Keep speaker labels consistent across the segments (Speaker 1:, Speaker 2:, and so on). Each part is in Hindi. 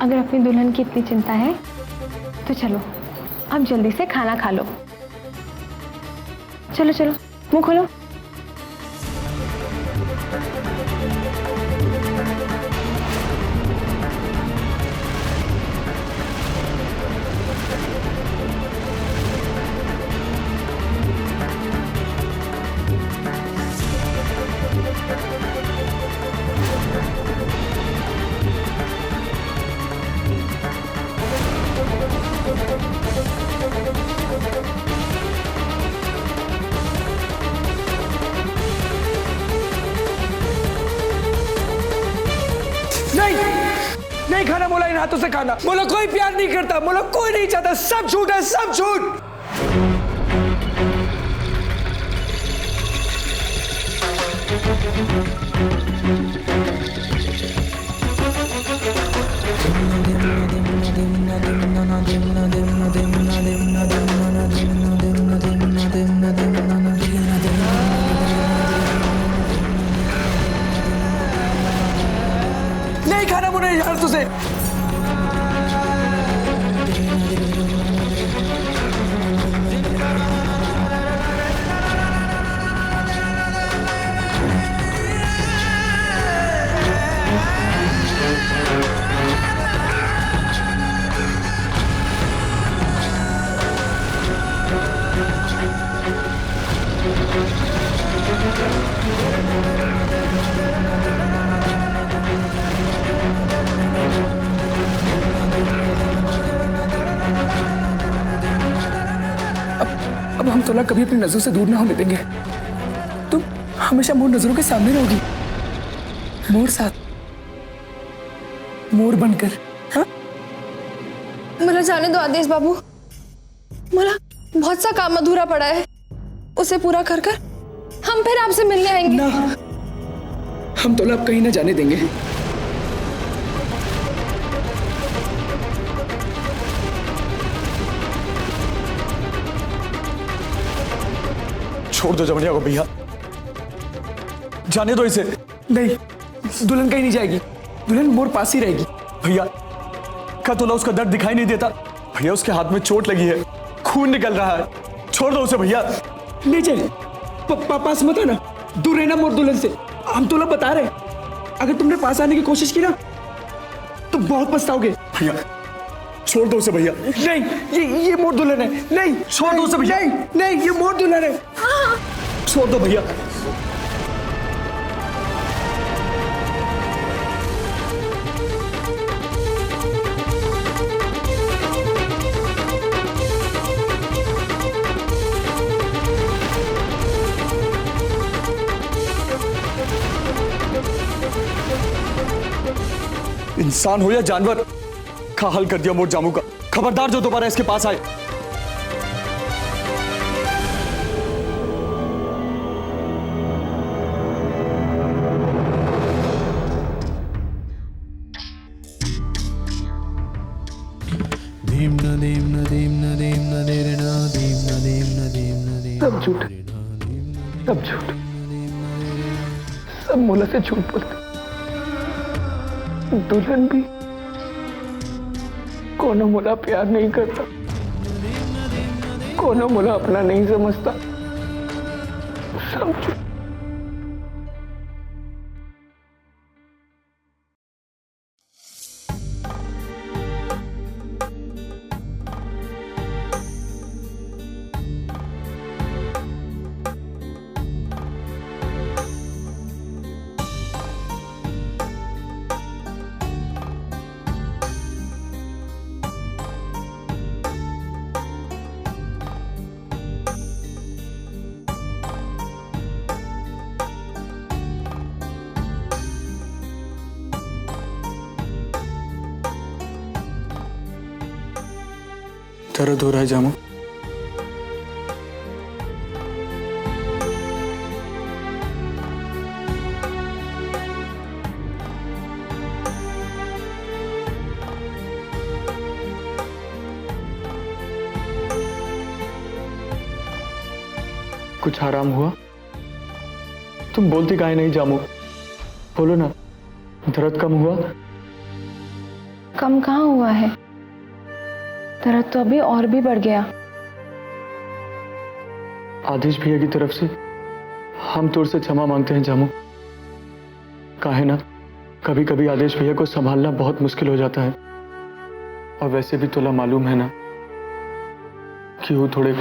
Speaker 1: अगर अपनी दुल्हन की इतनी चिंता है तो चलो अब जल्दी से खाना खा लो। चलो चलो मुंह खोलो।
Speaker 2: नहीं खाना मोला, इन हाथों से खाना। मोला कोई प्यार नहीं करता, मोला कोई नहीं चाहता, सब झूठ है, सब झूठ। नहीं खाना मुझे यार तुझे। अब हम तोला कभी अपनी नजरों से दूर ना होने देंगे। तुम हमेशा मोर नजरों के सामने रहोगी, मोर साथ, मोर बनकर। हाँ,
Speaker 3: मुझे जाने दो आदेश बाबू, मुझे बहुत सा काम अधूरा पड़ा है, उसे पूरा कर कर हम फिर आपसे मिलने आएंगे।
Speaker 2: ना, हम तोला अब कहीं ना जाने देंगे। छोड़ दो जमनिया को भैया, जाने दो इसे। नहीं, दुल्हन कहीं नहीं जाएगी, दुल्हन मोर पास ही रहेगी। भैया क्या तोला उसका दर्द दिखाई नहीं देता? भैया उसके हाथ में चोट लगी है, खून निकल रहा है, छोड़ दो उसे भैया। नहीं जाए, पास मत आना, दूर रहना मोर दुल्हन से। हम तोला बता रहे, अगर तुमने पास आने की कोशिश की ना तो बहुत पछताओगे। भैया छोड़ दो उसे भैया। नहीं, ये मोर दुल्हन है। नहीं, छोड़ दो उसे भैया। नहीं, ये मोर दुल्हन है। छोड़ दो भैया। इंसान हो या जानवर, का हल कर दिया मोर जामू का। खबरदार जो दोबारा इसके पास आए। सब झूठ, सब झूठ, सब मोला से झूठ बोलते। दुल्हन भी कोनो मोला प्यार नहीं करता, कोनो मोला अपना नहीं समझता, सब झूठ। दर्द हो रहा है जामू? कुछ आराम हुआ? तुम बोलती काहे नहीं जामू? बोलो ना, दर्द कम हुआ?
Speaker 1: कम कहाँ हुआ है, दर्द तो अभी और भी बढ़ गया।
Speaker 2: आदेश भैया की तरफ से हम तुझ से क्षमा मांगते हैं जामू। काहे ना कभी कभी आदेश भैया को संभालना बहुत मुश्किल हो जाता है, और वैसे भी तुला मालूम है ना कि वो थोड़े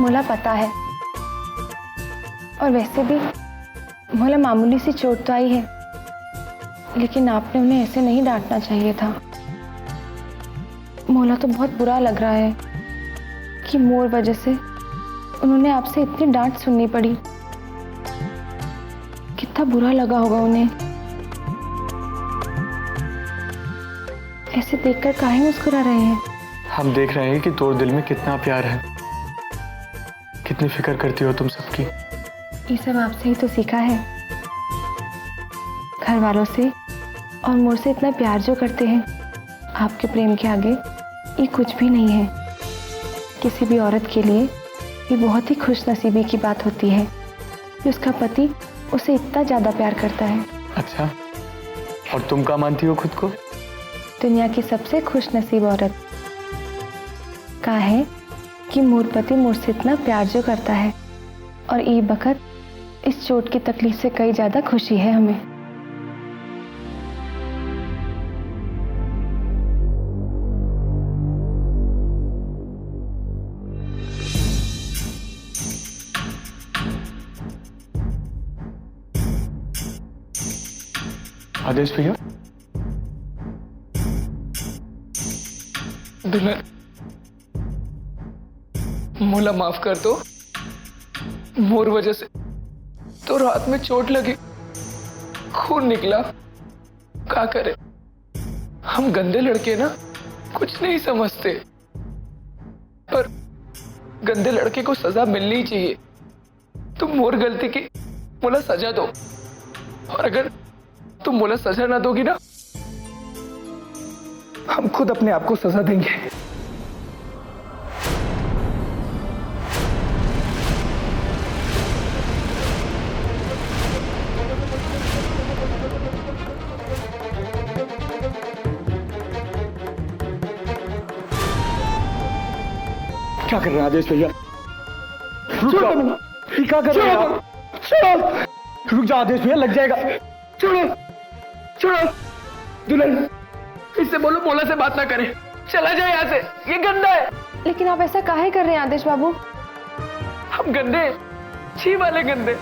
Speaker 1: मोला पता है, और वैसे भी मोला मामूली सी चोट तो आई है, लेकिन आपने उन्हें ऐसे नहीं डांटना चाहिए था। मोला तो बहुत बुरा लग रहा है कि मोर वजह से उन्होंने आपसे इतनी डांट सुननी पड़ी। कितना बुरा लगा होगा उन्हें। ऐसे देखकर काहे मुस्कुरा रहे हैं?
Speaker 2: हम देख रहे हैं कि तोर दिल में कितना प्यार है, कितनी फिक्र करती हो तुम सबकी।
Speaker 1: ये सब आपसे ही तो सीखा है। घर वालों से और मोर से इतना प्यार जो करते हैं, आपके प्रेम के आगे ये कुछ भी नहीं है। किसी भी औरत के लिए ये बहुत ही खुशनसीबी की बात होती है कि उसका पति उसे इतना ज्यादा प्यार करता है।
Speaker 2: अच्छा, और तुम क्या मानती हो खुद को?
Speaker 1: दुनिया की सबसे खुशनसीब औरत। कहा है कि मोर पति मुझसे इतना प्यार जो करता है, और ये बखत इस चोट की तकलीफ से कई ज्यादा खुशी है हमें।
Speaker 2: आदेश भैया,
Speaker 4: दुल्हन मोला माफ कर दो। मोर वजह से तो रात में चोट लगी, खून निकला। क्या करे, हम गंदे लड़के ना कुछ नहीं समझते, पर गंदे लड़के को सजा मिलनी चाहिए। तुम मोर गलती की मोला सजा दो, और अगर तुम मोला सजा ना दोगी ना, हम खुद अपने आप को सजा देंगे।
Speaker 2: क्या कर रहे हैं आदेश भैया? रुक जाओ, क्या कर रहे हैं आप? रुक जाओ आदेश भैया, लग जाएगा।
Speaker 4: छोड़ो छोड़ो, दुल्हन इससे बोलो मोला से बात ना करे, चला जाए यहाँ से, ये गंदा है।
Speaker 1: लेकिन आप ऐसा काहे कर रहे हैं आदेश बाबू?
Speaker 4: हम गंदे, छी वाले गंदे।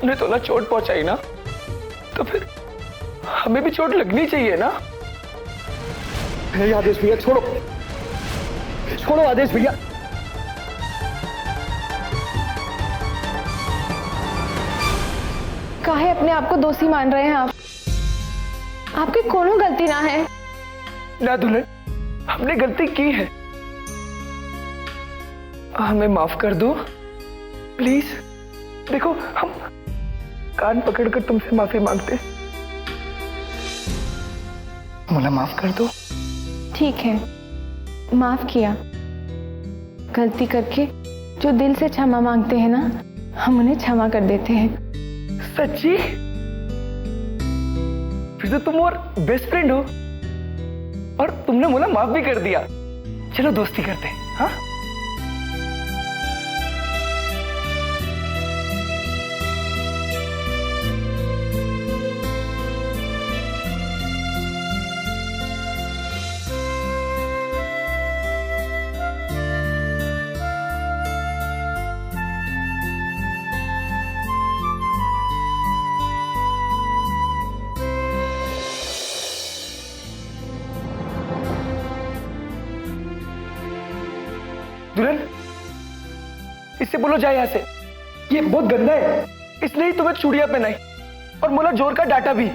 Speaker 4: उन्हें तोला चोट पहुंचाई ना, तो फिर हमें भी चोट लगनी चाहिए ना।
Speaker 2: नहीं आदेश भैया, छोड़ो छोड़ो आदेश भैया।
Speaker 1: काहे अपने आप को दोषी मान रहे हैं आप? आपकी कोनो गलती ना है।
Speaker 4: ना दुल्हन, हमने गलती की है, हमें माफ कर दो प्लीज। देखो, हम कान पकड़कर तुमसे माफी मांगते, मोला माफ कर दो।
Speaker 1: ठीक है, माफ किया। गलती करके जो दिल से क्षमा मांगते हैं ना, हम उन्हें क्षमा कर देते हैं।
Speaker 4: सच्ची? फिर तो तुम और बेस्ट फ्रेंड हो, और तुमने मोला माफ भी कर दिया। चलो दोस्ती करते हैं, हाँ? दुल्हन, इससे बोलो जाए यहाँ से, ये बहुत गंदा है। इसलिए ही तुम्हें चूड़ियां पहनाई और मोला जोर का डाटा भी।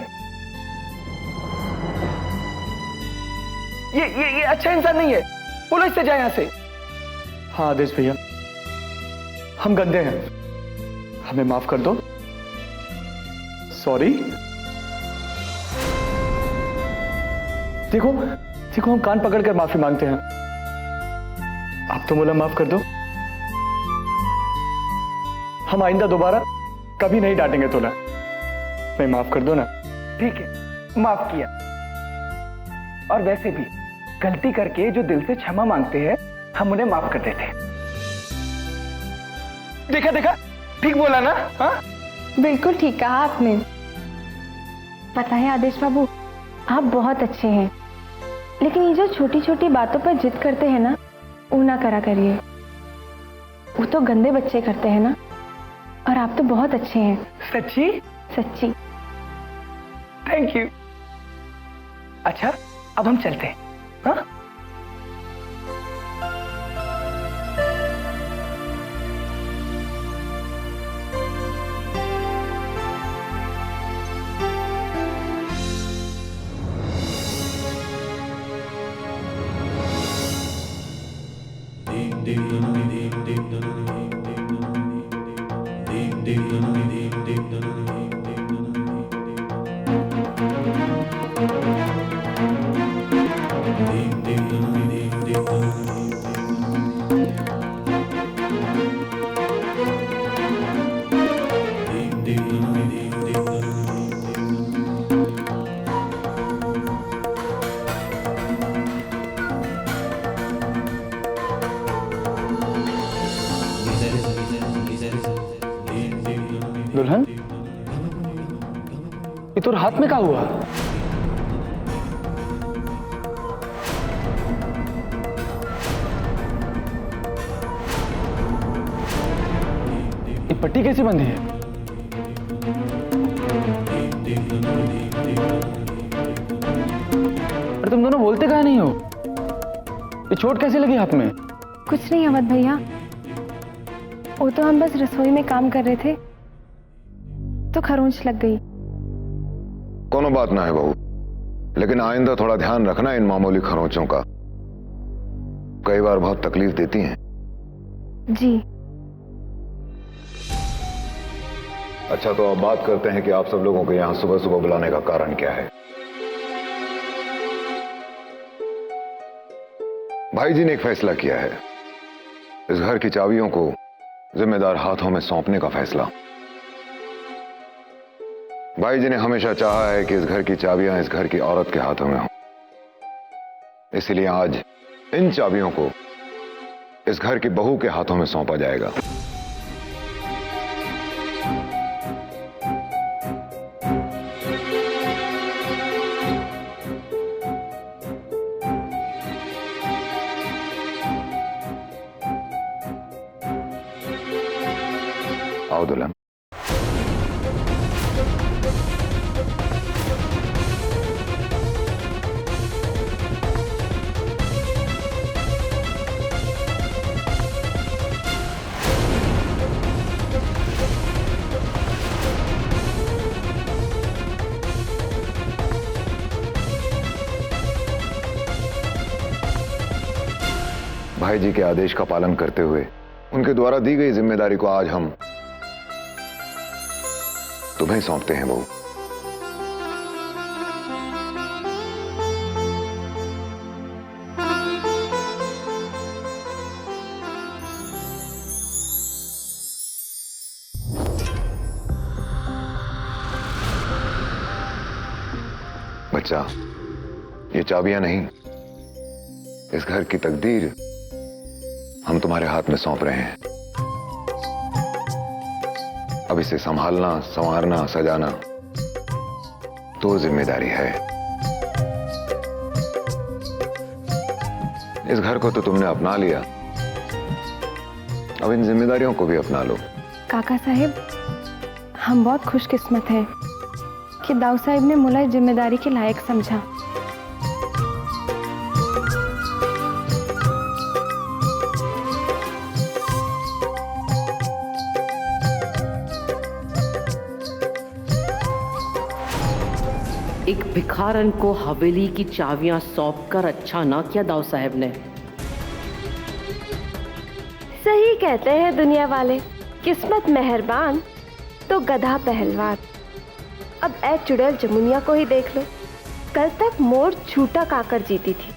Speaker 4: ये अच्छा इंसान नहीं है, बोलो इससे जाए यहाँ से।
Speaker 2: हाँ आदेश भैया, हम गंदे हैं, हमें माफ कर दो। सॉरी। देखो, देखो हम कान पकड़कर माफी मांगते हैं, आप तो मोला माफ कर दो। हम आइंदा दोबारा कभी नहीं डांटेंगे तोला, नहीं माफ कर दो ना।
Speaker 5: ठीक है, माफ किया। और वैसे भी गलती करके जो दिल से क्षमा मांगते हैं हम उन्हें माफ कर देते हैं। देखा देखा, ठीक बोला ना? हाँ
Speaker 1: बिल्कुल ठीक कहा आपने। पता है आदेश बाबू, आप बहुत अच्छे हैं, लेकिन ये जो छोटी छोटी बातों पर जिद करते हैं ना, वो ना करा करिए। वो तो गंदे बच्चे करते हैं ना, और आप तो बहुत अच्छे हैं।
Speaker 5: सच्ची?
Speaker 1: सच्ची।
Speaker 5: Thank you. अच्छा, अब हम चलते हैं। हाँ?
Speaker 2: दुल्हन, ये तोर हाथ में क्या हुआ? ये पट्टी कैसे बंधी है? अरे तुम दोनों बोलते कहाँ नहीं हो? ये चोट कैसे लगी हाथ में?
Speaker 1: कुछ नहीं अवध भैया, वो तो हम बस रसोई में काम कर रहे थे तो खरोंच लग गई।
Speaker 6: कोनो बात ना है बहू, लेकिन आइंदा थोड़ा ध्यान रखना इन मामूली खरोंचों का, कई बार बहुत तकलीफ देती हैं।
Speaker 1: जी।
Speaker 6: अच्छा, तो अब बात करते हैं कि आप सब लोगों को यहां सुबह सुबह बुलाने का कारण क्या है। भाई जी ने एक फैसला किया है, इस घर की चाबियों को जिम्मेदार हाथों में सौंपने का फैसला। भाई जी ने हमेशा चाहा है कि इस घर की चाबियां इस घर की औरत के हाथों में हो, इसलिए आज इन चाबियों को इस घर की बहू के हाथों में सौंपा जाएगा। आओ दुल्हन। भाई जी के आदेश का पालन करते हुए उनके द्वारा दी गई जिम्मेदारी को आज हम तुम्हें सौंपते हैं बहू। बच्चा, ये चाबियां नहीं, इस घर की तकदीर हम तुम्हारे हाथ में सौंप रहे हैं। अब इसे संभालना, संवारना, सजाना तो जिम्मेदारी है। इस घर को तो तुमने अपना लिया, अब इन जिम्मेदारियों को भी अपना लो।
Speaker 1: काका साहेब, हम बहुत खुशकिस्मत हैं कि दाऊ साहब ने मुला जिम्मेदारी के लायक समझा।
Speaker 7: एक भिखारन को हवेली की चाबियां सौंपकर अच्छा ना किया दाऊ साहब ने।
Speaker 1: सही कहते हैं दुनिया वाले, किस्मत मेहरबान तो गधा पहलवान। अब ए चुड़ैल जमुनिया को ही देख लो, कल तक मोर छूटा काकर जीती थी,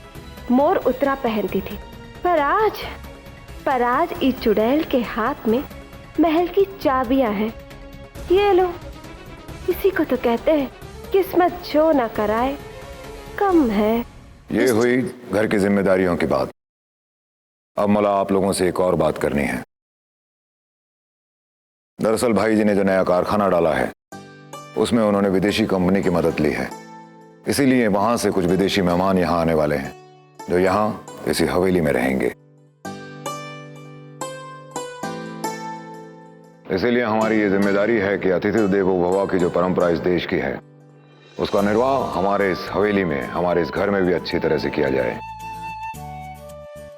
Speaker 1: मोर उतरा पहनती थी, पर आज इस चुड़ैल के हाथ में महल की चाबियां हैं। ये लो, इसी को तो कहते हैं किस्मत जो ना कराए कम है।
Speaker 6: ये हुई घर की जिम्मेदारियों की बात। अब मला आप लोगों से एक और बात करनी है। दरअसल भाई जी ने जो नया कारखाना डाला है उसमें उन्होंने विदेशी कंपनी की मदद ली है, इसीलिए वहां से कुछ विदेशी मेहमान यहां आने वाले हैं जो यहां इसी हवेली में रहेंगे। इसीलिए हमारी ये जिम्मेदारी है कि अतिथि देवो भव की जो परंपरा इस देश की है उसका निर्वाह हमारे इस हवेली में, हमारे इस घर में भी अच्छी तरह से किया जाए।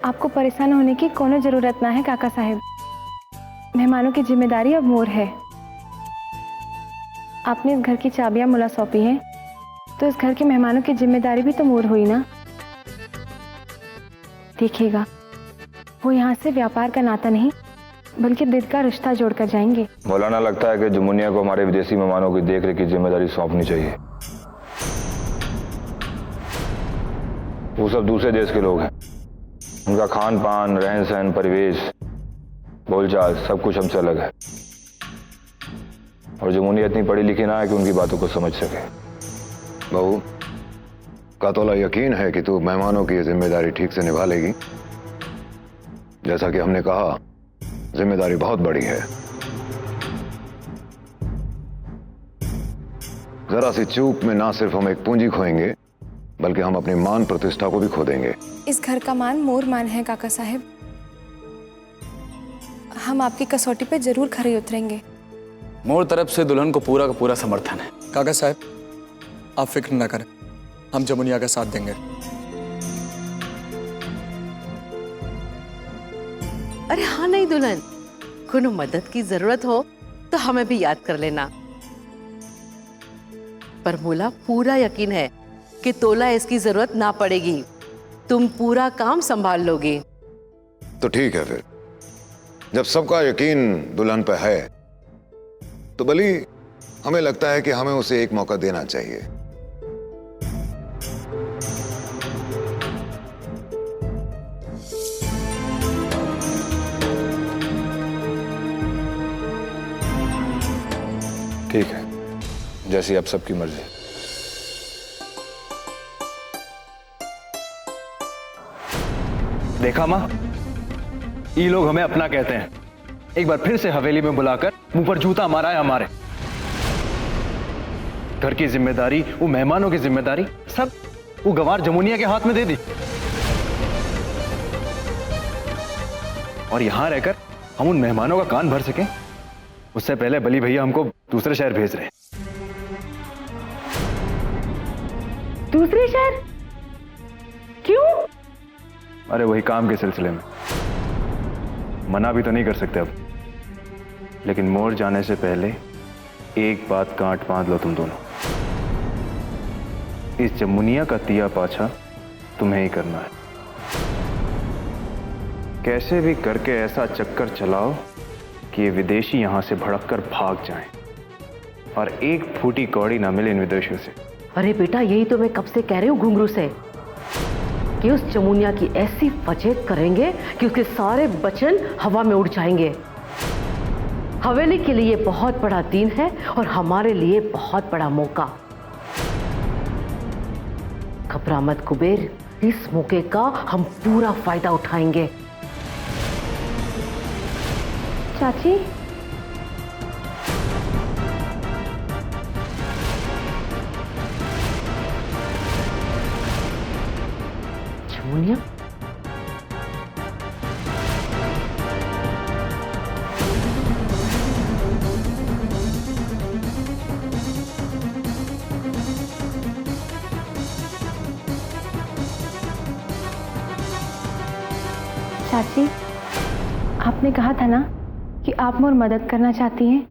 Speaker 1: आपको परेशान होने की कोनो जरूरत ना है काका साहब। मेहमानों की जिम्मेदारी अब मोर है। आपने इस घर की चाबियां मुला सौंपी हैं, तो इस घर के मेहमानों की जिम्मेदारी भी तो मोर हुई ना। देखिएगा, वो यहाँ से व्यापार का नाता नहीं बल्कि दिल का रिश्ता जोड़कर जाएंगे।
Speaker 8: मौलाना, लगता है कि जमुनिया को हमारे विदेशी मेहमानों की देखरेख की जिम्मेदारी सौंपनी चाहिए। वो सब दूसरे देश के लोग हैं, उनका खान पान, रहन सहन, परिवेश, बोलचाल सब कुछ हमसे अलग है। और जमुनिया इतनी पढ़ी लिखी ना है कि उनकी बातों को समझ सके।
Speaker 6: बहू, का तोला यकीन है कि तू मेहमानों की ये जिम्मेदारी ठीक से निभा लेगी? जैसा कि हमने कहा, जिम्मेदारी बहुत बड़ी है। जरा सी चूक में ना सिर्फ हम एक पूंजी खोएंगे बल्कि हम अपनी मान प्रतिष्ठा को भी खो देंगे।
Speaker 3: इस घर का मान मोर मान है काका साहब। हम आपकी कसौटी पे जरूर खरे उतरेंगे।
Speaker 2: मोर तरफ से दुल्हन को पूरा का पूरा समर्थन है। काका साहब, आप फिक्र ना करें, हम जमुनिया का साथ देंगे।
Speaker 7: अरे हाँ नहीं दुल्हन, कोनो मदद की जरूरत हो तो हमें भी याद कर लेना। पर मोला पूरा यकीन है कि तोला इसकी जरूरत ना पड़ेगी। तुम पूरा काम संभाल लोगे।
Speaker 6: तो ठीक है, फिर जब सबका यकीन दुल्हन पर है तो बली हमें लगता है कि हमें उसे एक मौका देना चाहिए।
Speaker 8: ठीक है, जैसी आप सबकी मर्जी।
Speaker 5: देखा माँ, ये लोग हमें अपना कहते हैं। एक बार फिर से हवेली में बुलाकर मुंह पर जूता मारा है हमारे। घर की जिम्मेदारी, वो मेहमानों की जिम्मेदारी सब वो गंवार जमुनिया के हाथ में दे दी। और यहां रहकर हम उन मेहमानों का कान भर सकें, उससे पहले बली भैया हमको दूसरे शहर भेज रहे हैं।
Speaker 1: दूसरे शहर? क्यों?
Speaker 5: अरे वही काम के सिलसिले में। मना भी तो नहीं कर सकते अब, लेकिन मोर जाने से पहले एक बात गांठ बांध लो तुम दोनों। इस जमुनिया का तिया पाछा तुम्हें ही करना है। कैसे भी करके ऐसा चक्कर चलाओ कि ये विदेशी यहां से भड़ककर भाग जाएं और एक फूटी कौड़ी ना मिले इन विदेशियों से।
Speaker 7: अरे बेटा, यही तो मैं कब से कह रही हूँ घुंघरू से कि उस जमुनिया की ऐसी फजेत करेंगे कि उसके सारे वचन हवा में उड़ जाएंगे। हवेली के लिए बहुत बड़ा दिन है और हमारे लिए बहुत बड़ा मौका। घबरा मत कुबेर, इस मौके का हम पूरा फायदा उठाएंगे।
Speaker 1: चाची,
Speaker 7: जमुनिया,
Speaker 1: चाची, आपने कहा था ना कि आप मोर मदद करना चाहती हैं,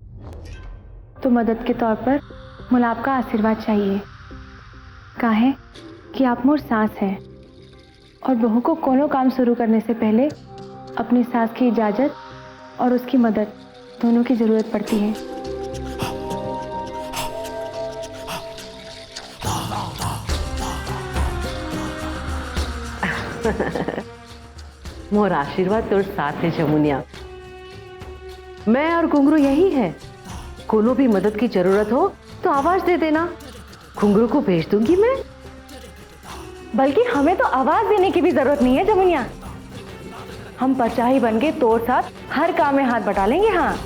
Speaker 1: तो मदद के तौर पर मुझे आपका आशीर्वाद चाहिए। काहे कि आप मोर सास हैं और बहू को कोनो काम शुरू करने से पहले अपनी सास की इजाज़त और उसकी मदद दोनों की ज़रूरत पड़ती है।
Speaker 7: मोर आशीर्वाद तोर साथ है जमुनिया। मैं और घुंघरू यही है। कोनो भी मदद की जरूरत हो तो आवाज दे देना, घुंघरू को भेज दूंगी मैं।
Speaker 1: बल्कि हमें तो आवाज देने की भी जरूरत नहीं है जमुनिया। हम परछाई बन के तोर साथ हर काम में हाथ बटा लेंगे। हाँ